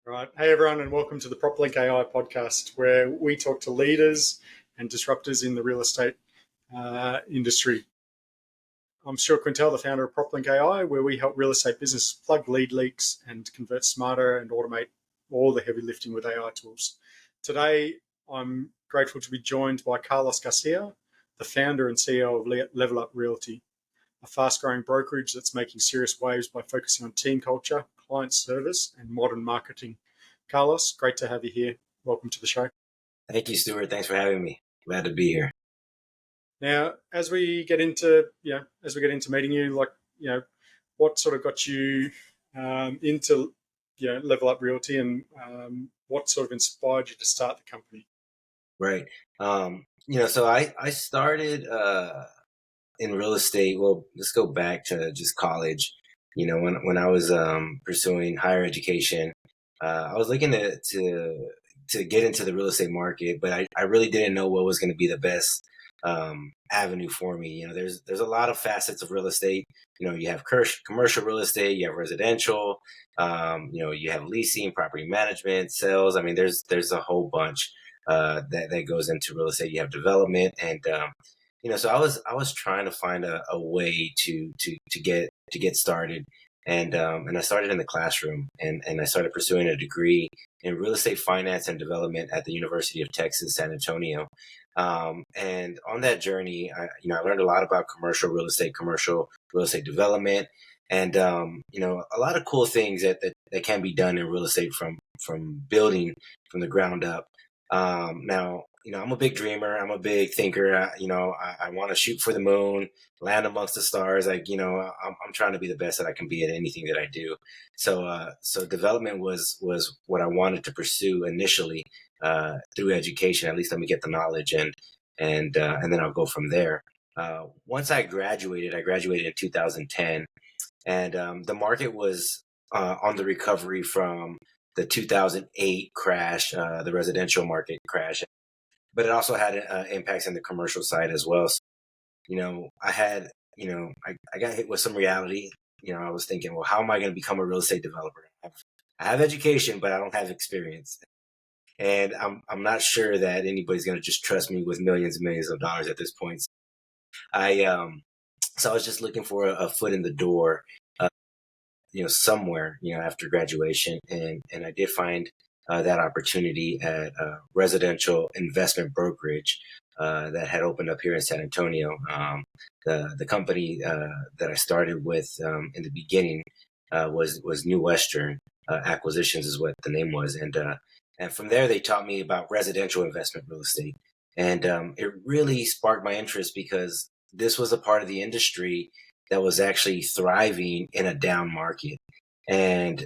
Right. Hey, everyone, and welcome to the PropLinq AI podcast, where we talk to leaders and disruptors in the real estate industry. I'm Stuart Quintel, the founder of PropLinq AI, where we help real estate businesses plug lead leaks and convert smarter and automate all the heavy lifting with AI tools. Today, I'm grateful to be joined by Carlos Garcia, the founder and CEO of Level Up Realty, a fast-growing brokerage that's making serious waves by focusing on team culture, client service, and modern marketing. Carlos, great to have you here. Welcome to the show. Thank you, Stuart. Thanks for having me. Glad to be here. Now, as we get into meeting you, what sort of got you into Level Up Realty, and what sort of inspired you to start the company? Right. So I started in real estate. Well, let's go back to just college. When I was pursuing higher education, I was looking to get into the real estate market, but I really didn't know what was going to be the best avenue for me. There's a lot of facets of real estate. You have commercial real estate, you have residential, you have leasing, property management, sales. I mean, there's a whole bunch that goes into real estate. You have development, and so I was trying to find a way to get started, and I started in the classroom, and I started pursuing a degree in real estate finance and development at the University of Texas, San Antonio. And on that journey, I learned a lot about commercial real estate development, and a lot of cool things that can be done in real estate from building from the ground up. Now, I'm a big dreamer. I'm a big thinker. I want to shoot for the moon, land amongst the stars. I'm trying to be the best that I can be at anything that I do. So development was what I wanted to pursue initially through education. At least let me get the knowledge, and then I'll go from there. Once I graduated in 2010, and the market was on the recovery from the 2008 crash, the residential market crash, but it also had impacts on the commercial side as well. So, I had, I got hit with some reality. I was thinking, well, how am I going to become a real estate developer? I have education, but I don't have experience. And I'm not sure that anybody's going to just trust me with millions and millions of dollars at this point. So I was just looking for a foot in the door, somewhere, after graduation. And I did find that opportunity at a residential investment brokerage that had opened up here in San Antonio. The company that I started with in the beginning was New Western Acquisitions is what the name was. And from there, they taught me about residential investment real estate. And it really sparked my interest because this was a part of the industry that was actually thriving in a down market. And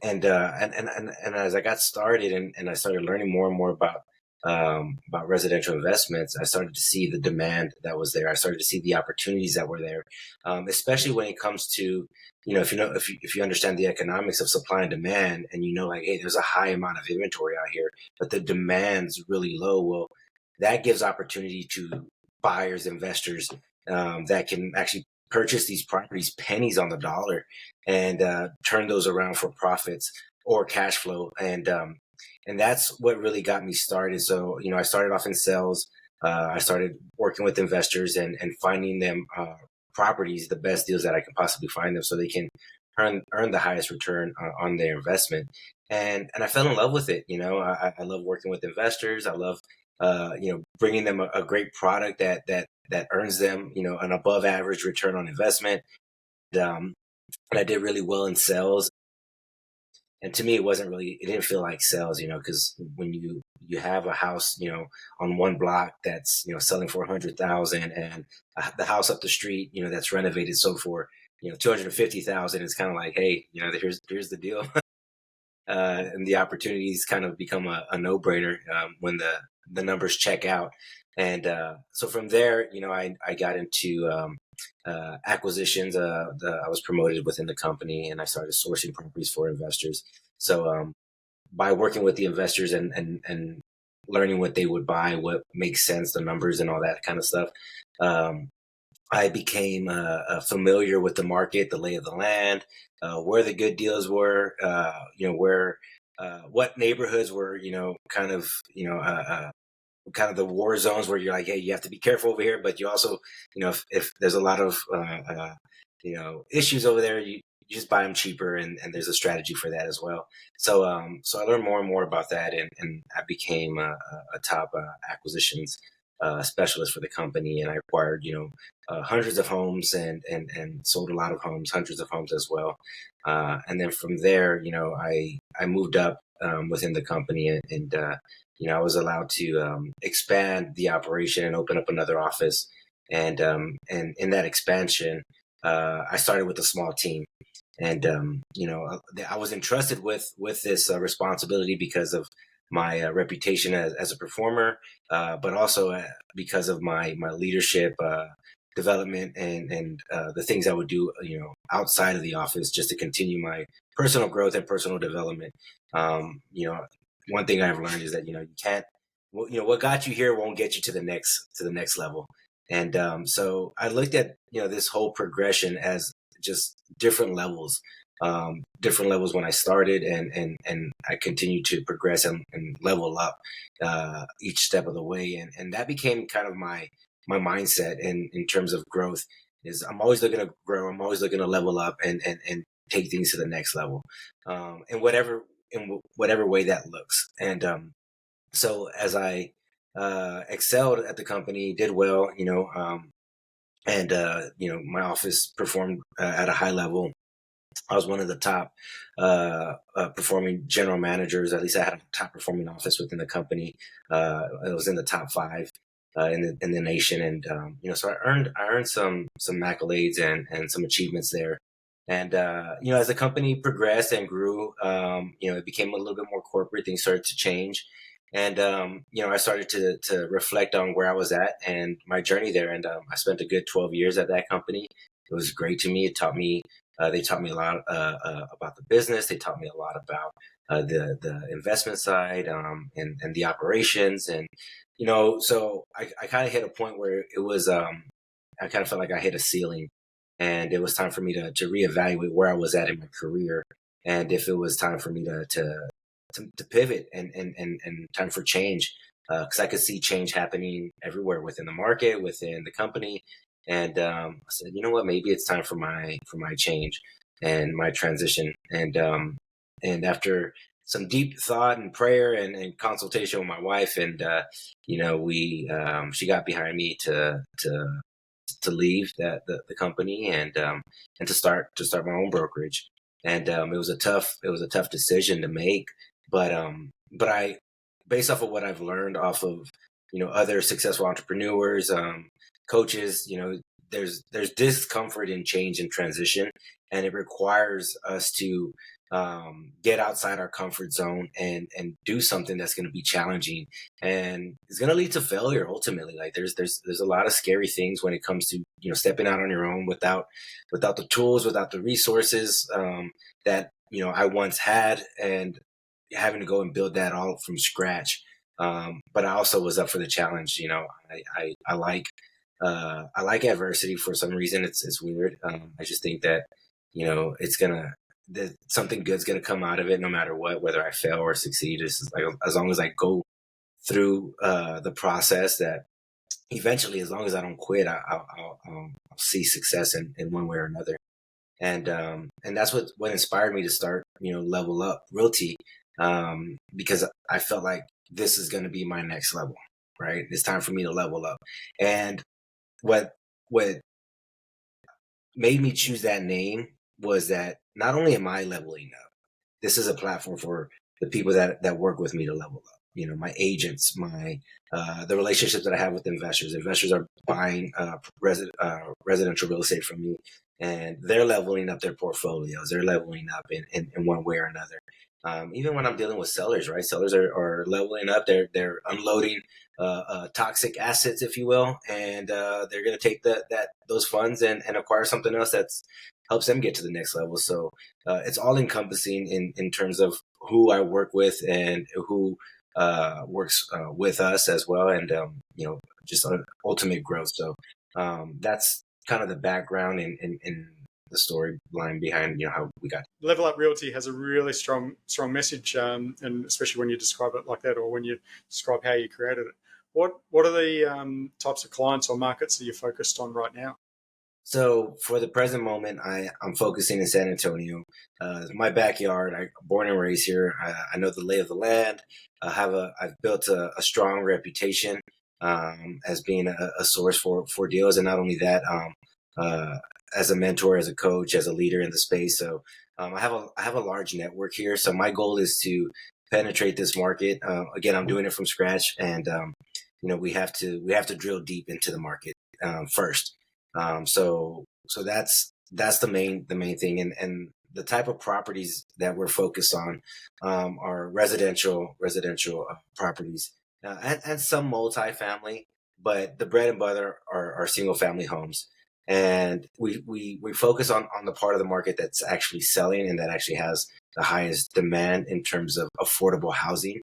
as I got started and I started learning more and more about residential investments, I started to see the demand that was there. I started to see the opportunities that were there, especially when it comes to, if you understand the economics of supply and demand, and like, hey, there's a high amount of inventory out here, but the demand's really low. Well, that gives opportunity to buyers, investors that can actually purchase these properties pennies on the dollar and turn those around for profits or cash flow. And that's what really got me started. So, I started off in sales. I started working with investors and finding them properties, the best deals that I can possibly find them so they can earn the highest return on their investment. And I fell in love with it. I love working with investors. I love, bringing them a great product that earns them, an above average return on investment. And I did really well in sales. And to me, it didn't feel like sales, because when you have a house, on one block that's, selling for 100,000, and the house up the street, that's renovated sold for, 250,000, it's kind of like, hey, here's the deal. And the opportunities kind of become a no-brainer when the numbers check out. And so from there, I got into acquisitions. I was promoted within the company, and I started sourcing properties for investors. So by working with the investors and learning what they would buy, what makes sense, the numbers and all that kind of stuff, I became familiar with the market, the lay of the land, where the good deals were, where what neighborhoods were, kind of the war zones where you're like, hey, you have to be careful over here, but you also, if there's a lot of, issues over there, you just buy them cheaper, and there's a strategy for that as well. So I learned more and more about that, and I became a top acquisitions specialist for the company, and I acquired, hundreds of homes, and sold a lot of homes, hundreds of homes as well. And then from there, I moved up within the company, and I was allowed to expand the operation and open up another office. And in that expansion, I started with a small team, and I was entrusted with this responsibility because of my reputation as a performer, but also because of my leadership development, and the things I would do, outside of the office, just to continue my personal growth and personal development. One thing I've learned is that you can't, what got you here won't get you to the next level. And so I looked at this whole progression as just different levels when I started, and I continued to progress and level up each step of the way, and that became kind of my mindset in terms of growth. Is I'm always looking to grow, I'm always looking to level up, and take things to the next level, in whatever way that looks. And so as I excelled at the company, did well, and my office performed at a high level. I was one of the top performing general managers. At least I had a top performing office within the company. It was in the top five in the nation, and so I earned some accolades and some achievements there. And as the company progressed and grew, it became a little bit more corporate. Things started to change, and I started to reflect on where I was at and my journey there. And I spent a good 12 years at that company. It was great to me. It taught me. They taught me a lot about the business. They taught me a lot about the investment side, and the operations. And so I kind of hit a point where it was, I kind of felt like I hit a ceiling, and it was time for me to reevaluate where I was at in my career, and if it was time for me to pivot, and time for change, because I could see change happening everywhere within the market, within the company. And I said, you know what, maybe it's time for my change and my transition. And after some deep thought and prayer, and consultation with my wife, and we she got behind me to leave the company, and to start my own brokerage. And it was a tough decision to make, but I, based off of what I've learned off of other successful entrepreneurs, coaches, there's discomfort in change and transition, and it requires us to get outside our comfort zone, and do something that's going to be challenging, and it's going to lead to failure ultimately. Like there's a lot of scary things when it comes to stepping out on your own without the tools, without the resources that I once had, and having to go and build that all from scratch. But I also was up for the challenge. I like I like adversity for some reason. It's weird. I just think that it's gonna that something good's gonna come out of it, no matter what, whether I fail or succeed. It's just like, as long as I go through the process, that eventually, as long as I don't quit, I'll see success in one way or another. And that's what inspired me to start Level Up Realty, because I felt like this is going to be my next level. Right, it's time for me to level up. And what made me choose that name was that not only am I leveling up, this is a platform for the people that work with me to level up. My agents, my the relationships that I have with investors. Investors are buying residential real estate from me, and they're leveling up their portfolios. They're leveling up in one way or another. Even when I'm dealing with sellers, right? Sellers are leveling up. They're unloading toxic assets, if you will, and they're going to take those funds and acquire something else that's helps them get to the next level. So it's all encompassing in terms of who I work with, and who works with us as well, and just ultimate growth. So that's kind of the background in storyline behind how we got. Level Up Realty has a really strong message, and especially when you describe it like that, or when you describe how you created it. What are the types of clients or markets that you're focused on right now? So for the present moment, I'm focusing in San Antonio. My backyard. I'm born and raised here. I know the lay of the land. I've built a strong reputation as being a source for deals, and not only that, as a mentor, as a coach, as a leader in the space. So I have a large network here. So my goal is to penetrate this market. Again, I'm doing it from scratch, and we have to drill deep into the market first. So that's the main thing, and the type of properties that we're focused on are residential properties, and some multifamily, but the bread and butter are single family homes. And we focus on the part of the market that's actually selling and that actually has the highest demand in terms of affordable housing,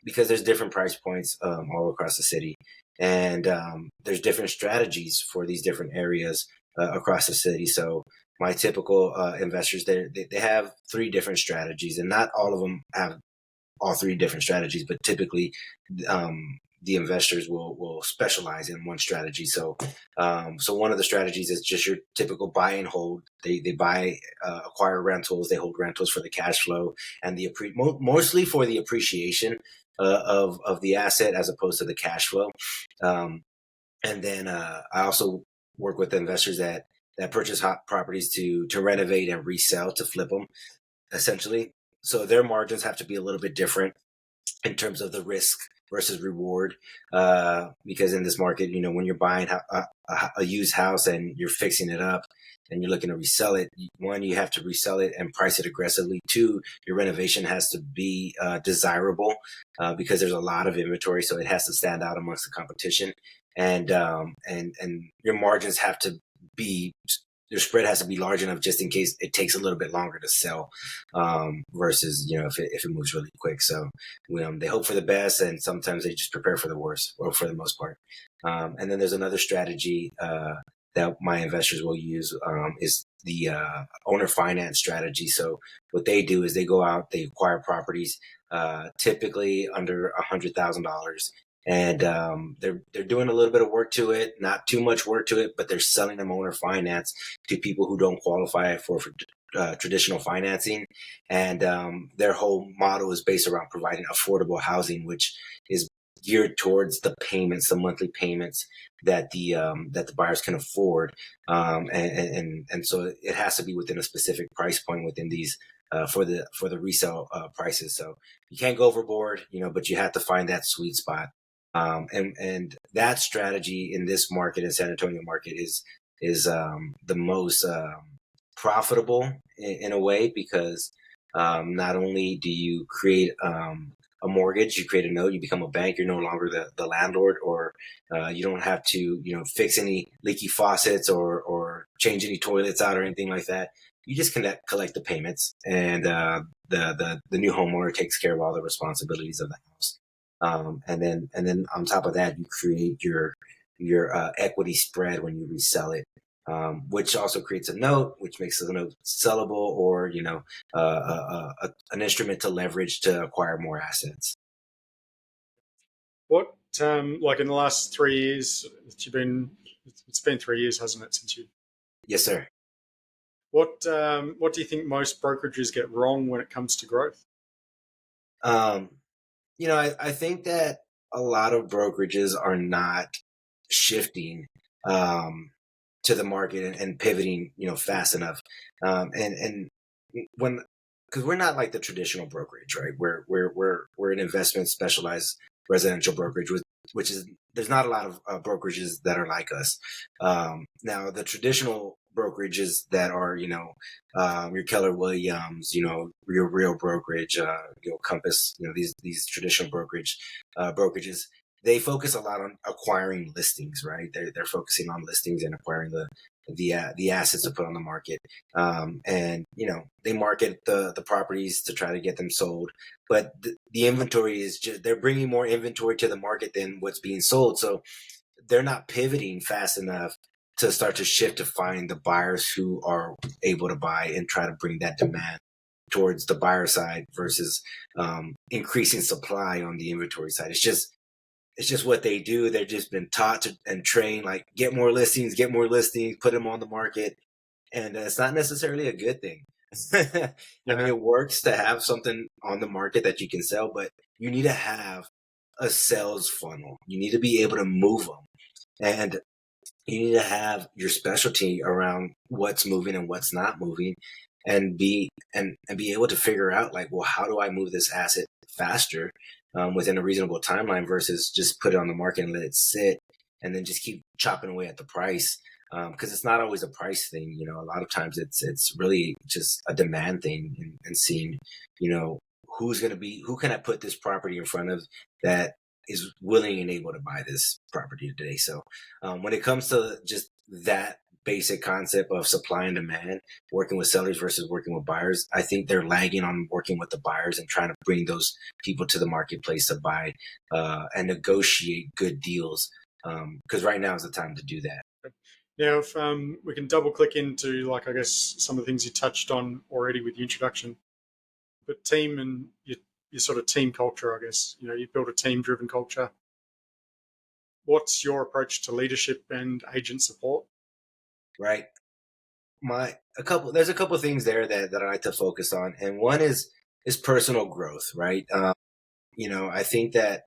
because there's different price points all across the city, and there's different strategies for these different areas across the city. So my typical investors, they have three different strategies, and not all of them have all three different strategies, but typically the investors will specialize in one strategy. So one of the strategies is just your typical buy and hold. They buy, acquire rentals, they hold rentals for the cash flow and mostly for the appreciation of the asset as opposed to the cash flow. And then I also work with investors that purchase hot properties to renovate and resell, to flip them essentially. So their margins have to be a little bit different in terms of the risk versus reward, because in this market, when you're buying a used house and you're fixing it up and you're looking to resell it, one, you have to resell it and price it aggressively. Two, your renovation has to be desirable, because there's a lot of inventory, so it has to stand out amongst the competition. And your margins have to be, your spread has to be large enough just in case it takes a little bit longer to sell, versus if it moves really quick. So they hope for the best, and sometimes they just prepare for the worst, or for the most part. And then there's another strategy that my investors will use, is the owner finance strategy. So what they do is they go out, they acquire properties, typically under $100,000, and they're doing a little bit of work to it, not too much work to it, but they're selling them owner finance to people who don't qualify for traditional financing. And their whole model is based around providing affordable housing, which is geared towards the payments, the monthly payments that the buyers can afford, and so it has to be within a specific price point within these, for the resale prices. So you can't go overboard, but you have to find that sweet spot. And that strategy in this market, in San Antonio market, is the most profitable in a way, because not only do you create a mortgage, you create a note, you become a bank, you're no longer the landlord, or you don't have to fix any leaky faucets or change any toilets out or anything like that. You just collect the payments, and the new homeowner takes care of all the responsibilities of the house. And then on top of that, you create your equity spread when you resell it, which also creates a note, which makes the note sellable, or an instrument to leverage to acquire more assets. What like in the last 3 years that you've been? It's been 3 years, hasn't it, since you? Yes, sir. What do you think most brokerages get wrong when it comes to growth? Um, I think that a lot of brokerages are not shifting to the market and pivoting, fast enough. And when, because we're not like the traditional brokerage, right? We're an investment specialized residential brokerage, which is, there's not a lot of brokerages that are like us. Now the traditional brokerages that are, your Keller Williams, your Real Brokerage, Compass, these traditional brokerages, they focus a lot on acquiring listings, right? They're focusing on listings and acquiring the assets to put on the market. And they market the properties to try to get them sold, but the inventory is just, they're bringing more inventory to the market than what's being sold. So they're not pivoting fast enough to start to shift to find the buyers who are able to buy and try to bring that demand towards the buyer side versus increasing supply on the inventory side. It's just what they do. They've just been taught to, and trained, like, get more listings, put them on the market. And it's not necessarily a good thing. I mean, it works to have something on the market that you can sell, but you need to have a sales funnel. You need to be able to move them. And you need to have your specialty around what's moving and what's not moving, and be able to figure out, like, well, how do I move this asset faster within a reasonable timeline versus just put it on the market and let it sit and then just keep chopping away at the price. Because it's not always a price thing, a lot of times it's really just a demand thing, and seeing, who can I put this property in front of that is willing and able to buy this property today. So when it comes to just that basic concept of supply and demand, working with sellers versus working with buyers, I think they're lagging on working with the buyers and trying to bring those people to the marketplace to buy and negotiate good deals. Because right now is the time to do that. Now, if we can double click into, like, I guess some of the things you touched on already with the introduction, but team and your sort of team culture, I guess, you've built a team-driven culture. What's your approach to leadership and agent support? Right. There's a couple of things there that I like to focus on. And one is personal growth, right? I think that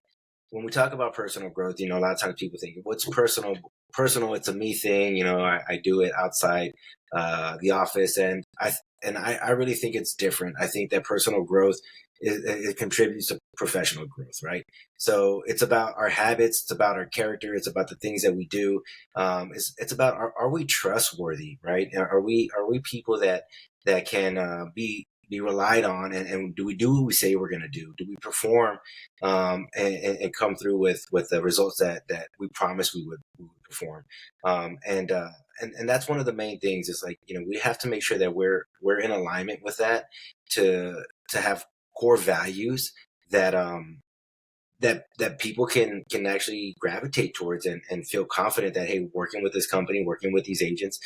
when we talk about personal growth, a lot of times people think, what's personal? Personal, it's a me thing. I do it outside the office, and I really think it's different. I think that personal growth it contributes to professional growth, right? So it's about our habits, it's about our character, it's about the things that we do. It's about, are we trustworthy, right? Are we people that can be relied on, and do we do what we say we're going to do? Do we perform and come through with the results that we promised we would perform? And that's one of the main things is, like, we have to make sure that we're in alignment with that, to have core values that that people can actually gravitate towards, and feel confident that, hey, working with this company, working with these agents,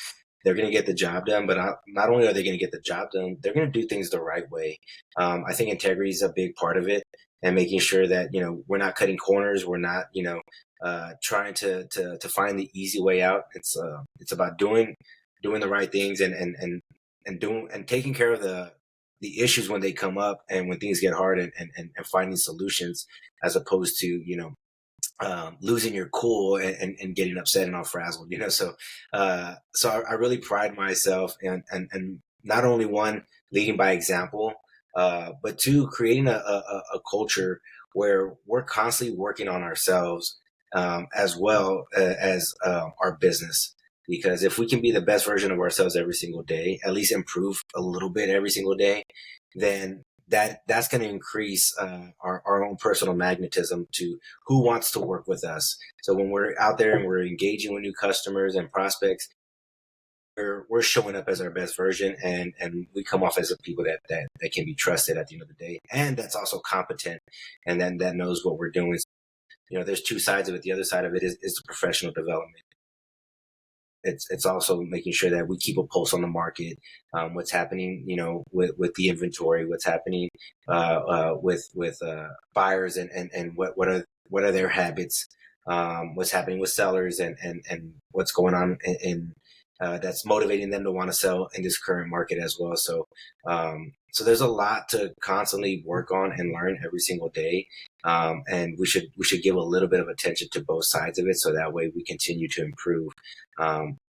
they're going to get the job done. But not only are they going to get the job done, they're going to do things the right way. I think integrity is a big part of it, and making sure that we're not cutting corners, we're not trying to find the easy way out. It's about doing the right things, and taking care of the issues when they come up, and when things get hard, and finding solutions, as opposed to losing your cool and getting upset and all frazzled. So I really pride myself and not only, one, leading by example, but two, creating a culture where we're constantly working on ourselves, as well as our business. Because if we can be the best version of ourselves every single day, at least improve a little bit every single day, then that's going to increase our own personal magnetism to who wants to work with us. So when we're out there and we're engaging with new customers and prospects, we're showing up as our best version, and we come off as a people that can be trusted at the end of the day, and that's also competent, and then that knows what we're doing. There's two sides of it. The other side of it is the professional development. It's also making sure that we keep a pulse on the market, what's happening, with the inventory, what's happening with buyers, and what are their habits, what's happening with sellers, and what's going on in that's motivating them to want to sell in this current market as well. So there's a lot to constantly work on and learn every single day. And we should give a little bit of attention to both sides of it, so that way we continue to improve.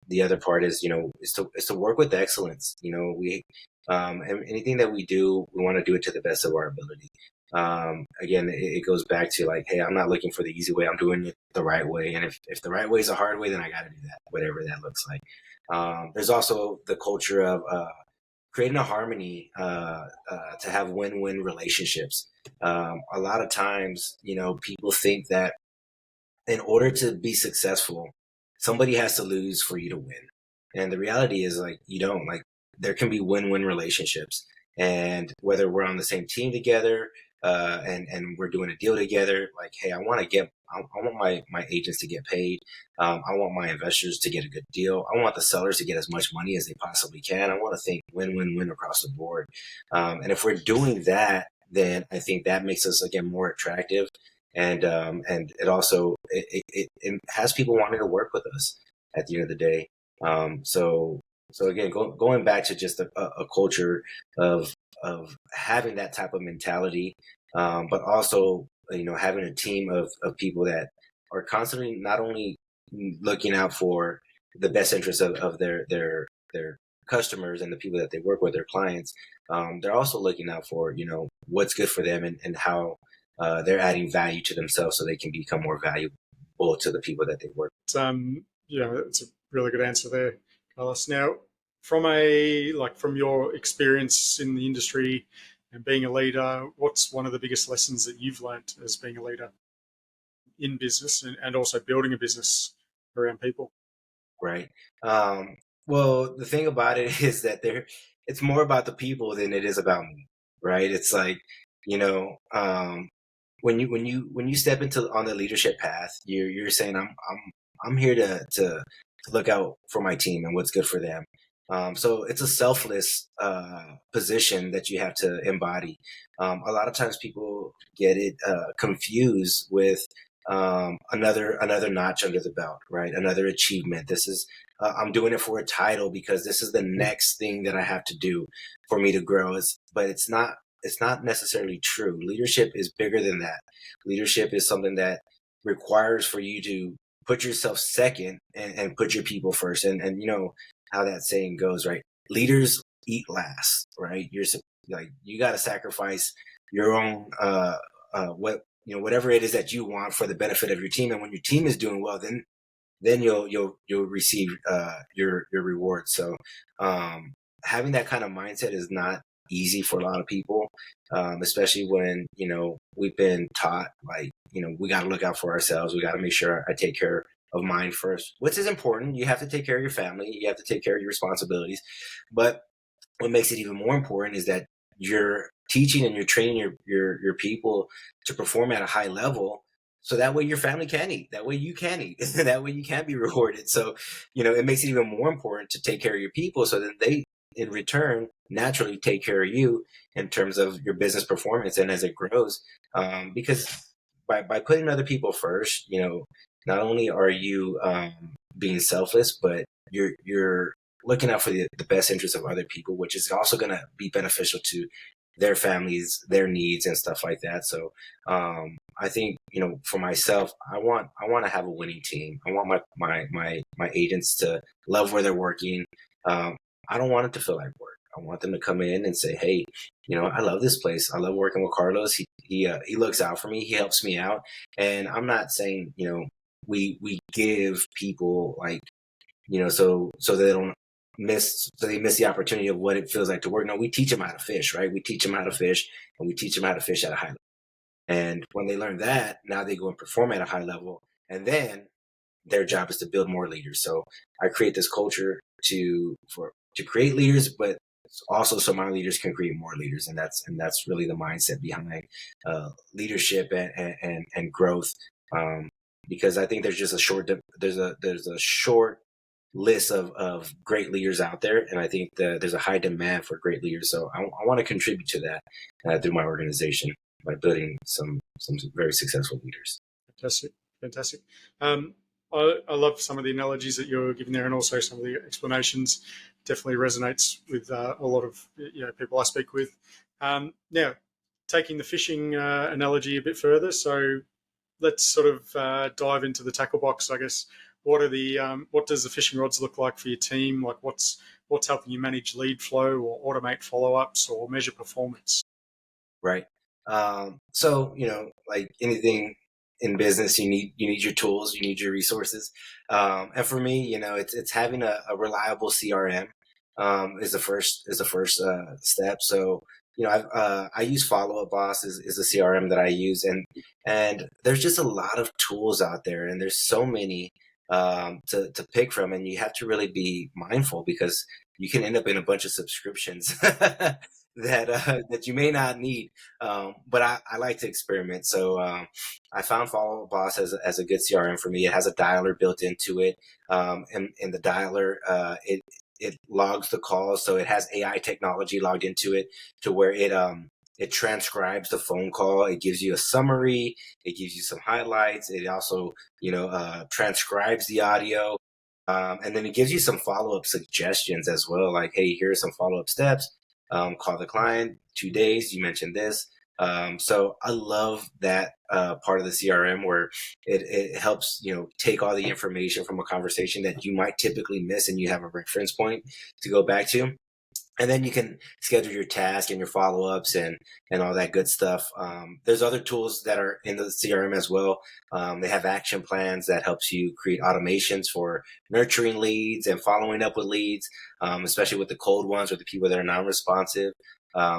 The other part is to work with excellence. We and anything that we do, we want to do it to the best of our ability. Again, it goes back to, like, hey, I'm not looking for the easy way. I'm doing it the right way. And if the right way is a hard way, then I got to do that, whatever that looks like. There's also the culture of creating a harmony to have win-win relationships. A lot of times, people think that in order to be successful, somebody has to lose for you to win. And the reality is, like, you don't. Like, there can be win-win relationships. And whether we're on the same team together, and we're doing a deal together. Like, hey, I want my agents to get paid. I want my investors to get a good deal. I want the sellers to get as much money as they possibly can. I want to think win-win-win across the board. And if we're doing that, then I think that makes us again more attractive, and it also it has people wanting to work with us at the end of the day. So again, going back to just a culture of having that type of mentality, but also having a team of people that are constantly not only looking out for the best interests of their customers and the people that they work with, their clients. They're also looking out for what's good for them, and how they're adding value to themselves so they can become more valuable to the people that they work It's a really good answer there, Carlos. Now, from your experience in the industry and being a leader, what's one of the biggest lessons that you've learned as being a leader in business, and also building a business around people? right? Well, the thing about it is that it's more about the people than it is about me, right? It's like, you know, when you step into on the leadership path, you're saying I'm here to look out for my team and what's good for them. So it's a selfless position that you have to embody. A lot of times people get it confused with another notch under the belt, right? Another achievement. This is I'm doing it for a title because this is the next thing that I have to do for me to grow. But it's not. It's not necessarily true. Leadership is bigger than that. Leadership is something that requires for you to put yourself second, and put your people first. And you know how that saying goes, right? Leaders eat last, right? Like, you got to sacrifice your own whatever it is that you want for the benefit of your team. And when your team is doing well, then you'll receive your reward. So having that kind of mindset is not easy for a lot of people, especially when we've been taught, like, we got to look out for ourselves. We got to make sure I take care of mine first, which is important. You have to take care of your family. You have to take care of your responsibilities. But what makes it even more important is that you're teaching and you're training your people to perform at a high level, so that way your family can eat, that way you can eat, that way you can be rewarded. So it makes it even more important to take care of your people, so that they in return naturally take care of you in terms of your business performance and as it grows. Because by putting other people first, not only are you being selfless, but you're looking out for the best interests of other people, which is also going to be beneficial to their families, their needs, and stuff like that. So I think for myself, I want to have a winning team. I want my agents to love where they're working. I don't want it to feel like work. I want them to come in and say, hey, I love this place. I love working with Carlos. He looks out for me. He helps me out. And I'm not saying, we give people, like, so they miss the opportunity of what it feels like to work. No, we teach them how to fish, right? We teach them how to fish, and we teach them how to fish at a high level. And when they learn that, now they go and perform at a high level, and then their job is to build more leaders. So I create this culture to create leaders, but also so my leaders can create more leaders, and that's really the mindset behind leadership and growth. Because I think there's just there's a short list of great leaders out there, and I think there's a high demand for great leaders. So I want to contribute to that through my organization by building some very successful leaders. Fantastic. I love some of the analogies that you're giving there, and also some of the explanations. Definitely resonates with a lot of people I speak with. Now, taking the fishing analogy a bit further, so let's sort of dive into the tackle box, I guess. What does the fishing rods look like for your team? Like, what's helping you manage lead flow, or automate follow-ups, or measure performance? Right. So like anything in business, you need your tools, you need your resources. And for me, it's having a reliable CRM is the first step. So I use Follow Up Boss is a CRM that I use, and there's just a lot of tools out there, and there's so many to pick from, and you have to really be mindful, because you can end up in a bunch of subscriptions that you may not need. But I like to experiment. So I found Follow Boss as a good CRM for me. It has a dialer built into it, and the dialer it logs the calls, so it has AI technology logged into it to where it transcribes the phone call. It gives you a summary. It gives you some highlights. It also transcribes the audio. And then it gives you some follow-up suggestions as well. Like, hey, here are some follow-up steps. Call the client, 2 days. You mentioned this. So I love that part of the CRM where it helps, take all the information from a conversation that you might typically miss, and you have a reference point to go back to. And then you can schedule your task and your follow-ups and all that good stuff. There's other tools that are in the CRM as well. They have action plans that helps you create automations for nurturing leads and following up with leads, especially with the cold ones or the people that are non-responsive.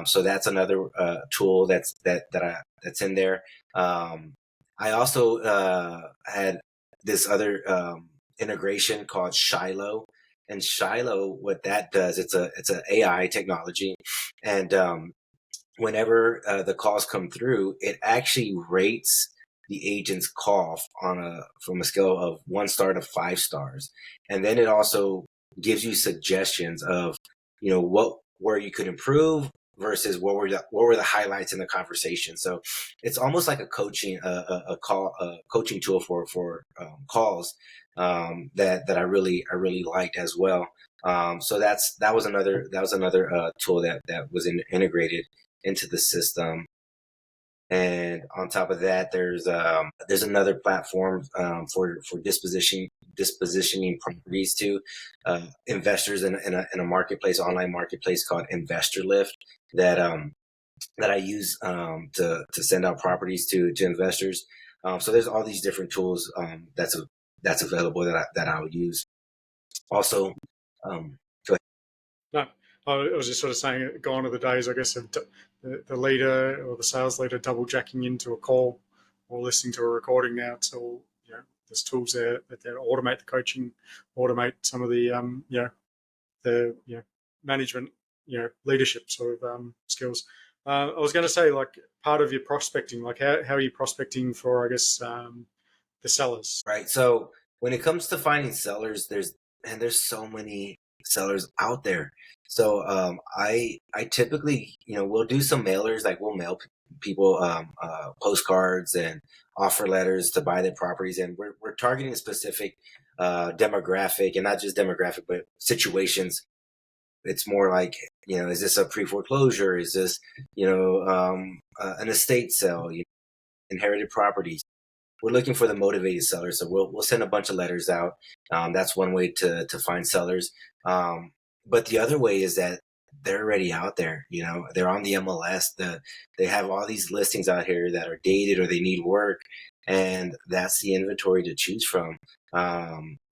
So that's another tool that's in there. I also had this other integration called Shiloh. And Shiloh, what that does, it's a AI technology, and whenever the calls come through, it actually rates the agent's call from a scale of 1 star to 5 stars, and then it also gives you suggestions of where you could improve versus what were the highlights in the conversation. So it's almost like a coaching tool for calls that I really liked as well. So that was another tool that was integrated into the system. And on top of that, there's another platform for dispositioning properties to investors in a marketplace, online marketplace called Investor Lift that I use to send out properties to investors. So there's all these different tools that's available that I would use. Also, go ahead. No, I was just sort of saying, gone are the days, I guess, of the leader or the sales leader double jacking into a call or listening to a recording. Now it's all, there's tools there that automate the coaching, automate some of the the management, leadership sort of skills. I was going to say, like, part of your prospecting, like how are you prospecting for, I guess, the sellers? Right. So when it comes to finding sellers, there's so many sellers out there. So I typically, we'll do some mailers, like we'll mail people postcards and offer letters to buy their properties, and we're targeting a specific demographic, and not just demographic, but situations. It's more like, is this a pre-foreclosure? Is this, an estate sale, inherited properties? We're looking for the motivated sellers. So we'll send a bunch of letters out. That's one way to find sellers. But the other way is that they're already out there. They're on the MLS. They have all these listings out here that are dated or they need work, and that's the inventory to choose from.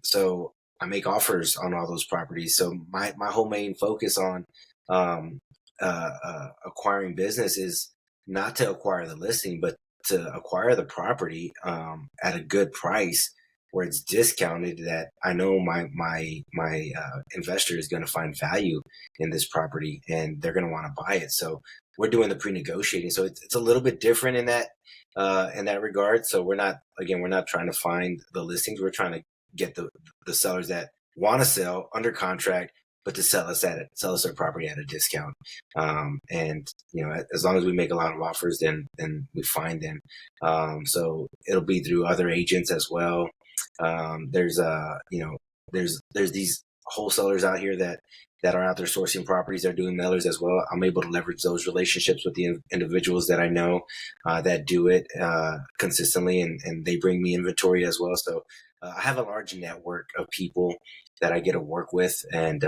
So I make offers on all those properties. So my whole main focus on um, acquiring business is not to acquire the listing, but to acquire the property at a good price where it's discounted, that I know my investor is going to find value in this property and they're going to want to buy it. So we're doing the pre-negotiating. So it's a little bit different in that regard. So we're not trying to find the listings. We're trying to get the sellers that want to sell under contract, but to sell us their property at a discount. And as long as we make a lot of offers, then we find them. So it'll be through other agents as well. There's these wholesalers out here that are out there sourcing properties. They're doing mailers as well. I'm able to leverage those relationships with the individuals that I know that do it consistently, and they bring me inventory as well. So I have a large network of people that I get to work with, and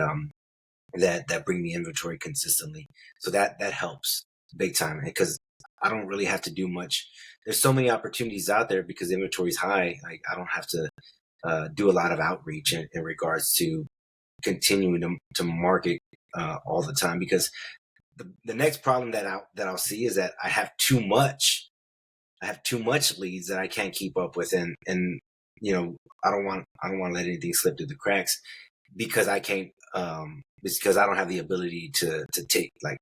that bring me inventory consistently. So that helps big time, because I don't really have to do much. There's so many opportunities out there because inventory is high. Like, I don't have to do a lot of outreach in regards to continuing to market all the time, because the next problem that I'll see is that I have too much leads that I can't keep up with, and I don't want to let anything slip through the cracks because I can't because I don't have the ability to take, like,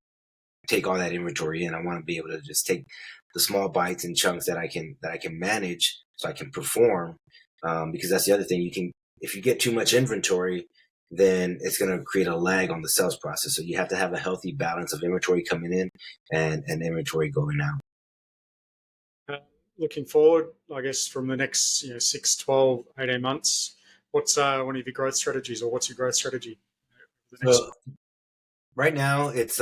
take all that inventory in. I want to be able to just take the small bites and chunks that I can manage, so I can perform. Because that's the other thing. If you get too much inventory, then it's going to create a lag on the sales process. So you have to have a healthy balance of inventory coming in and inventory going out. Looking forward, I guess, from the next 6, 12, 18 months, what's one of your growth strategies, or what's your growth strategy for the next? So right now, it's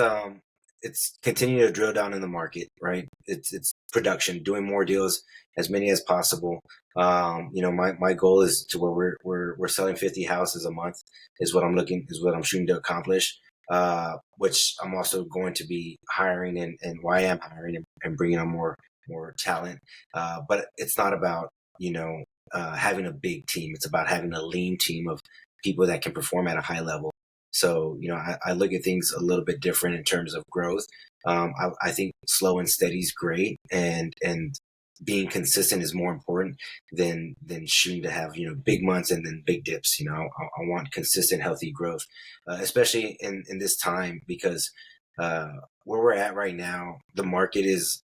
continuing to drill down in the market, right? It's production, doing more deals, as many as possible. My goal is to where we're selling 50 houses a month is what I'm shooting to accomplish. Which I'm also going to be hiring, and why I'm hiring and bringing on more talent. But it's not about having a big team. It's about having a lean team of people that can perform at a high level. So, I look at things a little bit different in terms of growth. I think slow and steady is great, and being consistent is more important than shooting to have big months and then big dips. I want consistent, healthy growth, especially in this time, because where we're at right now, the market it's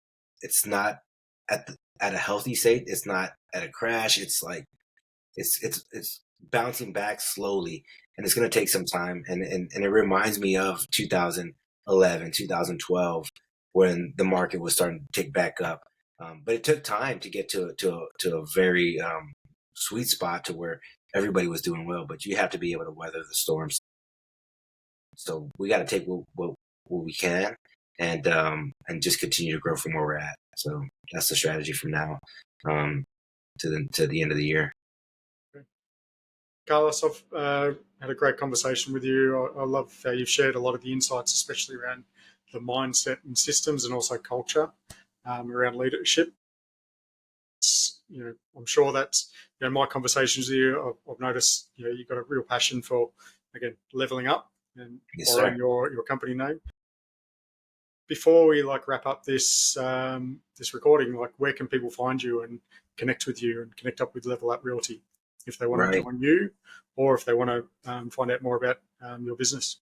not at a healthy state. It's not at a crash. It's like it's bouncing back slowly, and it's going to take some time. And it reminds me of 2011, 2012, when the market was starting to tick back up. But it took time to get to a very sweet spot to where everybody was doing well. But you have to be able to weather the storms. So we got to take what we can, and just continue to grow from where we're at. So that's the strategy from now to the end of the year. Carlos, I've had a great conversation with you. I love how you've shared a lot of the insights, especially around the mindset and systems, and also culture around leadership. I'm sure that my conversations with you, I've noticed you've got a real passion for, again, leveling up and borrowing your company name. Before we wrap up this this recording, where can people find you and connect with you and connect up with Level Up Realty if they want to join you, or if they want to find out more about your business?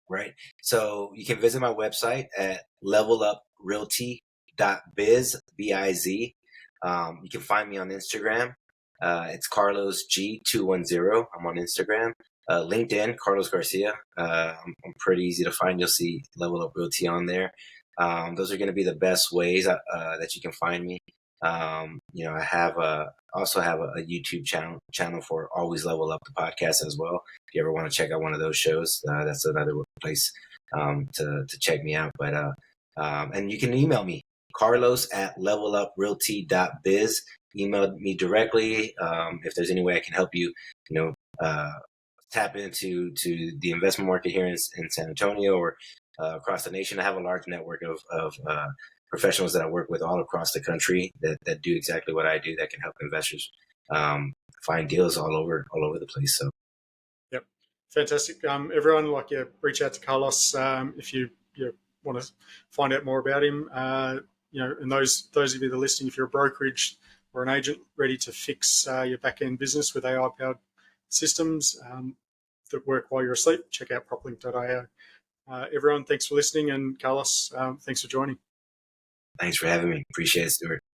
Right. So you can visit my website at leveluprealty.biz, B-I-Z. You can find me on Instagram. It's Carlos G210. I'm on Instagram. LinkedIn, Carlos Garcia. I'm pretty easy to find. You'll see Level Up Realty on there. Those are going to be the best ways that you can find me. I also have a YouTube channel for Always Level Up, the podcast, as well. If you ever want to check out one of those shows, that's another place to check me out. But and you can email me, carlos@leveluprealty.biz. Email me directly if there's any way I can help you. Tap into the investment market here in San Antonio or across the nation. I have a large network of professionals that I work with all across the country that do exactly what I do, that can help investors find deals all over the place. So, yep, fantastic. Everyone, reach out to Carlos if you want to find out more about him. And those of you that are listening, if you're a brokerage or an agent ready to fix your back end business with AI powered systems that work while you're asleep, check out PropLinq.io. Everyone, thanks for listening, and Carlos, thanks for joining. Thanks for having me. Appreciate it, Stuart.